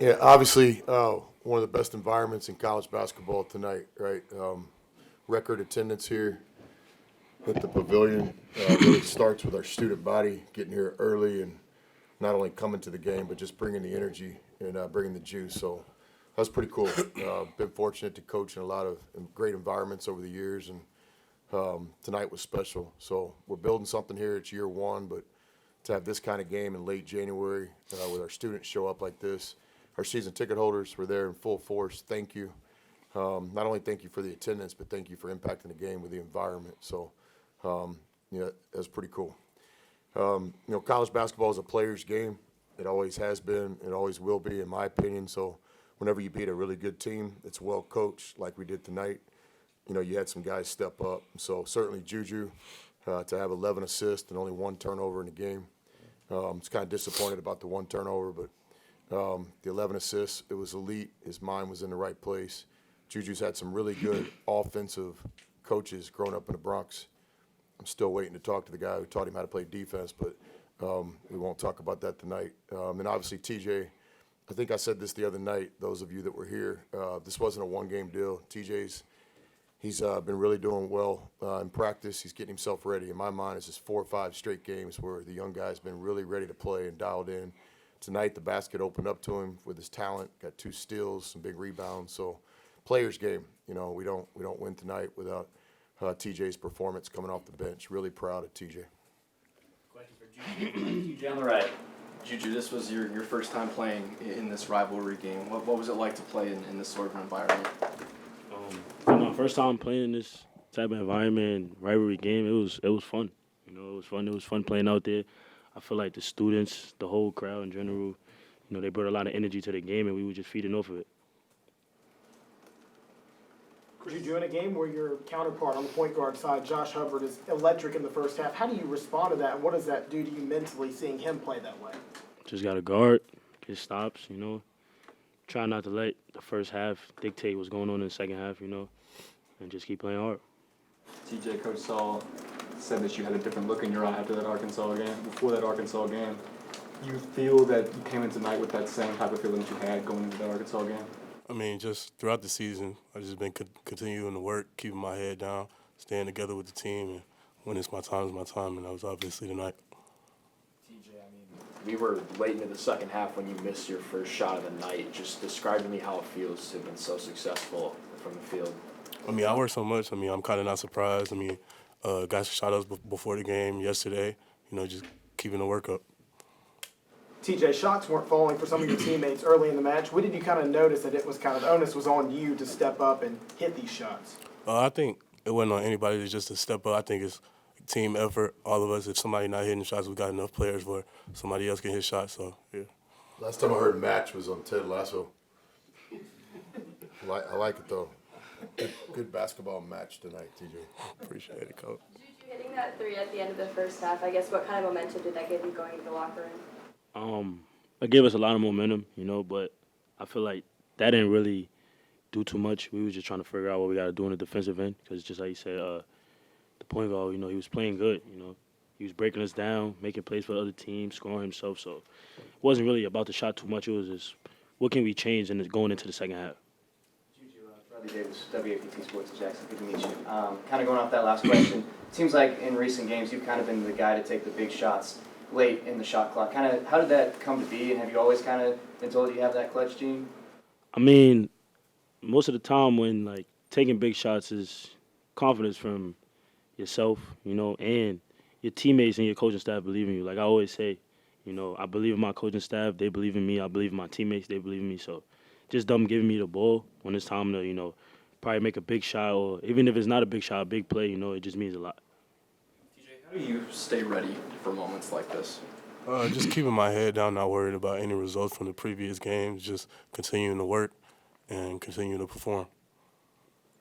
Yeah, obviously, one of the best environments in college basketball tonight, right? Record attendance here at the pavilion really starts with our student body getting here early and not only coming to the game, but just bringing the energy and bringing the juice. So that's pretty cool. Been fortunate to coach in a lot of great environments over the years, and tonight was special. So we're building something here. It's year one, but to have this kind of game in late January with our students show up like this, our season ticket holders were there in full force. Thank you. Not only thank you for the attendance, but thank you for impacting the game with the environment. So, that's pretty cool. College basketball is a player's game. It always has been. It always will be, in my opinion. So, whenever you beat a really good team that's well coached, like we did tonight, you had some guys step up. So certainly Juju to have 11 assists and only one turnover in the game. It's kind of disappointed about the one turnover, but the 11 assists, it was elite. His mind was in the right place. Juju's had some really good offensive coaches growing up in the Bronx. I'm still waiting to talk to the guy who taught him how to play defense, but we won't talk about that tonight. And obviously, TJ, I think I said this the other night, those of you that were here, this wasn't a one-game deal. He's been really doing well in practice. He's getting himself ready. In my mind, it's just 4 or 5 straight games where the young guy's been really ready to play and dialed in. Tonight, the basket opened up to him with his talent. Got 2 steals, some big rebounds. So, players' game. We don't win tonight without TJ's performance coming off the bench. Really proud of TJ. Question for Juju. TJ on the right. Juju, this was your first time playing in this rivalry game. What was it like to play in this sort of environment? My first time playing in this type of environment, rivalry game, it was fun. It was fun. It was fun playing out there. I feel like the students, the whole crowd in general, they brought a lot of energy to the game, and we were just feeding off of it. Juju, in a game where your counterpart on the point guard side, Josh Hubbard, is electric in the first half, how do you respond to that, and what does that do to you mentally, seeing him play that way? Just got to guard, get stops, Try not to let the first half dictate what's going on in the second half, and just keep playing hard. TJ, Coach Saul said that you had a different look in your eye after that Arkansas game. Before that Arkansas game, you feel that you came in tonight with that same type of feeling that you had going into that Arkansas game? I mean, just throughout the season, I've just been continuing to work, keeping my head down, staying together with the team, and when it's my time, and that was obviously tonight. TJ, we were late into the second half when you missed your first shot of the night. Just describe to me how it feels to have been so successful from the field. I work so much. I'm kind of not surprised. Guys shot us before the game yesterday, just keeping the work up. TJ, shots weren't falling for some of your teammates early in the match. When did you kind of notice that it was kind of the onus was on you to step up and hit these shots? I think it wasn't on anybody just to step up. I think it's team effort, all of us. If somebody not hitting shots, we got enough players where somebody else can hit shots. So, yeah. Last time I heard match was on Ted Lasso. I like it, though. Good basketball match tonight, TJ. Appreciate it, Coach. Juju, hitting that 3 at the end of the first half, I guess what kind of momentum did that give you going into the locker room? It gave us a lot of momentum, but I feel like that didn't really do too much. We were just trying to figure out what we got to do in the defensive end because just like you said, the point guard, he was playing good, He was breaking us down, making plays for the other team, scoring himself. So it wasn't really about the shot too much. It was just what can we change and going into the second half. Juju, Bradley Davis, WAPT Sports in Jackson. Good to meet you. Kind of going off that last question, it seems like in recent games you've kind of been the guy to take the big shots late in the shot clock. Kind of, how did that come to be, and have you always kind of been told you have that clutch gene? Most of the time when, taking big shots is confidence from yourself, and your teammates and your coaching staff believe in you. Like I always say, I believe in my coaching staff. They believe in me. I believe in my teammates. They believe in me. So just them giving me the ball when it's time to, probably make a big shot, or even if it's not a big shot, a big play, it just means a lot. How do you stay ready for moments like this? Just keeping my head down, not worried about any results from the previous games, just continuing to work and continuing to perform.